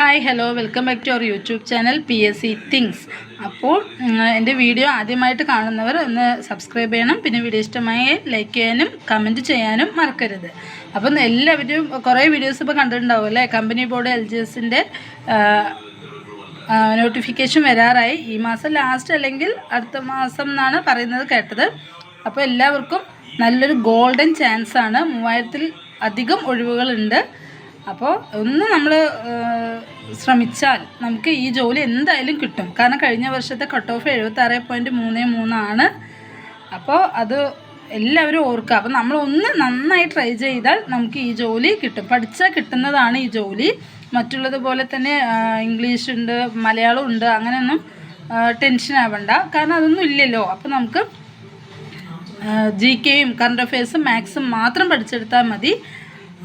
Hi hello welcome back to our YouTube channel PSC things. അപ്പോൾ എൻ്റെ video ആദ്യമായിട്ട് കാണുന്നവർ ഒന്ന് സബ്സ്ക്രൈബ് ചെയ്യണം. പിന്നെ വീഡിയോ ഇഷ്ടമായി ലൈക്ക് ചെയ്യാനും കമൻറ്റ് ചെയ്യാനും മറക്കരുത്. അപ്പം എല്ലാവരും കുറേ വീഡിയോസ് ഇപ്പോൾ കണ്ടിട്ടുണ്ടാവും അല്ലേ. കമ്പനി ബോർഡ് LGSൻ്റെ നോട്ടിഫിക്കേഷൻ വരാറായി. ഈ മാസം ലാസ്റ്റ് അല്ലെങ്കിൽ അടുത്ത മാസം എന്നാണ് പറയുന്നത് കേട്ടത്. അപ്പോൾ എല്ലാവർക്കും നല്ലൊരു ഗോൾഡൻ ചാൻസാണ്. 3000-ൽ അധികം ഒഴിവുകളുണ്ട്. അപ്പോൾ ഒന്ന് നമ്മൾ ശ്രമിച്ചാൽ നമുക്ക് ഈ ജോലി എന്തായാലും കിട്ടും. കാരണം കഴിഞ്ഞ വർഷത്തെ കട്ട് ഓഫ് 76.33 ആണ്. അപ്പോൾ അത് എല്ലാവരും ഓർക്കുക. അപ്പോൾ നമ്മളൊന്ന് നന്നായി ട്രൈ ചെയ്താൽ നമുക്ക് ഈ ജോലി കിട്ടും. പഠിച്ചാൽ കിട്ടുന്നതാണ് ഈ ജോലി. മറ്റുള്ളതുപോലെ തന്നെ ഇംഗ്ലീഷ് ഉണ്ട്, മലയാളം ഉണ്ട്, അങ്ങനെയൊന്നും ടെൻഷൻ ആവണ്ട. കാരണം അതൊന്നും ഇല്ലല്ലോ. അപ്പോൾ നമുക്ക് GKയും കറണ്ട് അഫെയർസും മാത്സും മാത്രം പഠിച്ചെടുത്താൽ മതി.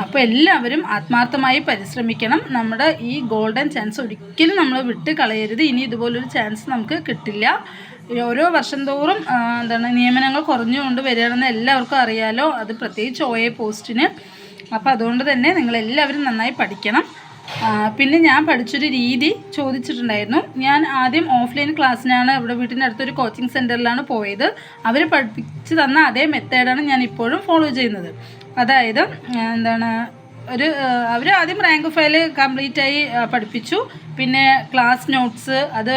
അപ്പോൾ എല്ലാവരും ആത്മാർത്ഥമായി പരിശ്രമിക്കണം. നമ്മുടെ ഈ ഗോൾഡൻ ചാൻസ് ഒരിക്കലും നമ്മൾ വിട്ട് കളയരുത്. ഇനി ഇതുപോലൊരു ചാൻസ് നമുക്ക് കിട്ടില്ല. ഓരോ വർഷം തോറും നിയമനങ്ങൾ കുറഞ്ഞുകൊണ്ട് വരികയാണെന്ന് എല്ലാവർക്കും അറിയാലോ. അത് പ്രത്യേകിച്ച് OA പോസ്റ്റിന്. അപ്പോൾ അതുകൊണ്ട് തന്നെ നിങ്ങളെല്ലാവരും നന്നായി പഠിക്കണം. പിന്നെ ഞാൻ പഠിച്ചൊരു രീതി ചോദിച്ചിട്ടുണ്ടായിരുന്നു. ഞാൻ ആദ്യം ഓഫ്ലൈൻ ക്ലാസ്സിനാണ് ഇവിടെ വീട്ടിനടുത്തൊരു കോച്ചിങ് സെൻറ്ററിലാണ് പോയത്. അവർ പഠിപ്പിച്ച് തന്ന അതേ മെത്തേഡാണ് ഞാൻ ഇപ്പോഴും ഫോളോ ചെയ്യുന്നത്. അതായത് അവർ ആദ്യം റാങ്ക് ഫയൽ കംപ്ലീറ്റായി പഠിപ്പിച്ചു. പിന്നെ ക്ലാസ് നോട്ട്സ് അത്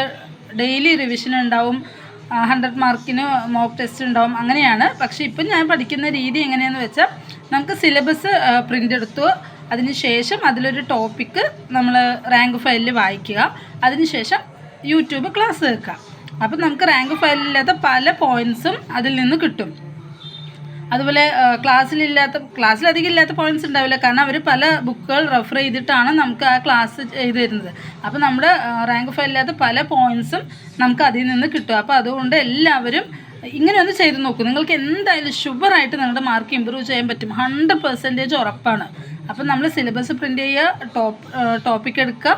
ഡെയിലി റിവിഷൻ ഉണ്ടാവും. 100 മാർക്കിന് മോക്ക് ടെസ്റ്റ് ഉണ്ടാവും. അങ്ങനെയാണ്. പക്ഷേ ഇപ്പം ഞാൻ പഠിക്കുന്ന രീതി എങ്ങനെയാണെന്ന് വെച്ചാൽ നമുക്ക് സിലബസ് പ്രിൻ്റ് എടുത്തു. അതിനുശേഷം അതിലൊരു ടോപ്പിക്ക് നമ്മൾ റാങ്ക് ഫയലിൽ വായിക്കുക. അതിനുശേഷം യൂട്യൂബ് ക്ലാസ് കേൾക്കുക. അപ്പം നമുക്ക് റാങ്ക് ഫയലില്ലാത്ത പല പോയിൻറ്സും അതിൽ നിന്ന് കിട്ടും. അതുപോലെ ക്ലാസ്സിലധികം ഇല്ലാത്ത പോയിൻറ്റ്സ് ഉണ്ടാവില്ല. കാരണം അവർ പല ബുക്കുകൾ റെഫർ ചെയ്തിട്ടാണ് നമുക്ക് ആ ക്ലാസ് ചെയ്ത് തരുന്നത്. അപ്പോൾ നമ്മുടെ റാങ്ക് ഫയലില്ലാത്ത പല പോയിൻറ്സും നമുക്ക് അതിൽ നിന്ന് കിട്ടും. അപ്പോൾ അതുകൊണ്ട് എല്ലാവരും ഇങ്ങനെ ഒന്ന് ചെയ്ത് നോക്കൂ. നിങ്ങൾക്ക് എന്തായാലും ഷുവറായിട്ട് നിങ്ങളുടെ മാർക്ക് ഇമ്പ്രൂവ് ചെയ്യാൻ പറ്റും. 100% ഉറപ്പാണ്. അപ്പം നമ്മൾ സിലബസ് പ്രിൻ്റ് ചെയ്യുക, ടോപ്പിക് എടുക്കുക,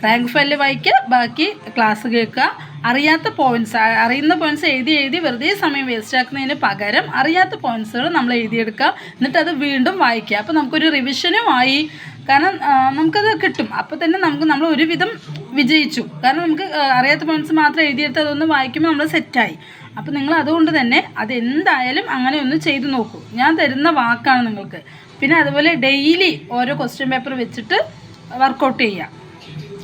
റാങ്ക് ഫയലിൽ വായിക്കുക, ബാക്കി ക്ലാസ് കേൾക്കുക. അറിയുന്ന പോയിൻറ്റ്സ് എഴുതി വെറുതെ സമയം വേസ്റ്റ് ആക്കുന്നതിന് പകരം അറിയാത്ത പോയിൻറ്റ്സുകൾ നമ്മൾ എഴുതിയെടുക്കുക. എന്നിട്ട് അത് വീണ്ടും വായിക്കുക. അപ്പോൾ നമുക്കൊരു റിവിഷനുമായി. കാരണം നമുക്കത് കിട്ടും. അപ്പോൾ തന്നെ നമ്മൾ ഒരുവിധം വിജയിച്ചു. കാരണം നമുക്ക് അറിയാത്ത പോയിൻറ്റ്സ് മാത്രം എഴുതിയെടുത്ത് അതൊന്ന് വായിക്കുമ്പോൾ നമ്മൾ സെറ്റായി. അപ്പോൾ നിങ്ങൾ അതുകൊണ്ട് തന്നെ അതെന്തായാലും അങ്ങനെ ഒന്ന് ചെയ്ത് നോക്കൂ. ഞാൻ തരുന്ന വാക്കാണ് നിങ്ങൾക്ക്. പിന്നെ അതുപോലെ ഡെയിലി ഓരോ ക്വസ്റ്റ്യൻ പേപ്പർ വെച്ചിട്ട് വർക്കൗട്ട് ചെയ്യുക.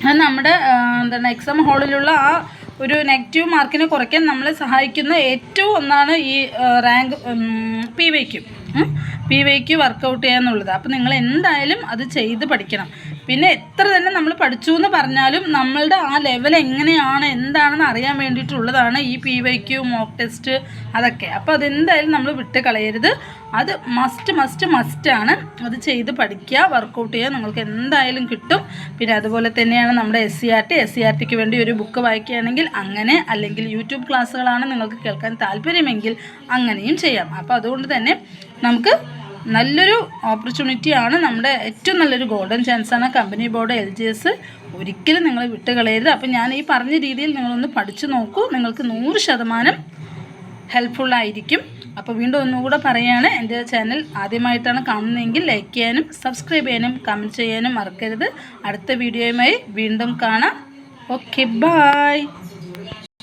അത് നമ്മുടെ എക്സാം ഹാളിലുള്ള ആ ഒരു നെഗറ്റീവ് മാർക്കിനെ കുറയ്ക്കാൻ നമ്മളെ സഹായിക്കുന്ന ഏറ്റവും ഒന്നാണ് ഈ PYQ വർക്കൗട്ട് ചെയ്യുക എന്നുള്ളത്. അപ്പോൾ നിങ്ങൾ എന്തായാലും അത് ചെയ്ത് പഠിക്കണം. പിന്നെ എത്ര തന്നെ നമ്മൾ പഠിച്ചു എന്ന് പറഞ്ഞാലും നമ്മളുടെ ആ ലെവൽ എങ്ങനെയാണ് എന്താണെന്ന് അറിയാൻ വേണ്ടിയിട്ടുള്ളതാണ് ഈ PYQ മോക്ക് ടെസ്റ്റ് അതൊക്കെ. അപ്പോൾ അതെന്തായാലും നമ്മൾ വിട്ട് കളയരുത്. അത് മസ്റ്റാണ്. അത് ചെയ്ത് പഠിക്കുക, വർക്കൗട്ട് ചെയ്യുക. നിങ്ങൾക്ക് എന്തായാലും കിട്ടും. പിന്നെ അതുപോലെ തന്നെയാണ് നമ്മുടെ SCRTക്ക് വേണ്ടി ഒരു ബുക്ക് വായിക്കുകയാണെങ്കിൽ അങ്ങനെ, അല്ലെങ്കിൽ യൂട്യൂബ് ക്ലാസ്സുകളാണ് നിങ്ങൾക്ക് കേൾക്കാൻ താല്പര്യമെങ്കിൽ അങ്ങനെയും ചെയ്യാം. അപ്പോൾ അതുകൊണ്ട് തന്നെ നമുക്ക് നല്ലൊരു ഓപ്പർച്യൂണിറ്റിയാണ്. നമ്മുടെ ഏറ്റവും നല്ലൊരു ഗോൾഡൻ ചാൻസാണ് കമ്പനി ബോർഡ് LGS. ഒരിക്കലും നിങ്ങൾ വിട്ട് കളയരുത്. അപ്പോൾ ഞാൻ ഈ പറഞ്ഞ രീതിയിൽ നിങ്ങളൊന്ന് പഠിച്ചു നോക്കൂ. നിങ്ങൾക്ക് 100% ഹെൽപ്ഫുള്ളായിരിക്കും. അപ്പോൾ വീണ്ടും ഒന്നുകൂടെ പറയുകയാണ്, എൻ്റെ ചാനൽ ആദ്യമായിട്ടാണ് കാണുന്നതെങ്കിൽ ലൈക്ക് ചെയ്യാനും സബ്സ്ക്രൈബ് ചെയ്യാനും കമൻറ്റ് ചെയ്യാനും മറക്കരുത്. അടുത്ത വീഡിയോയുമായി വീണ്ടും കാണാം. Okay, by.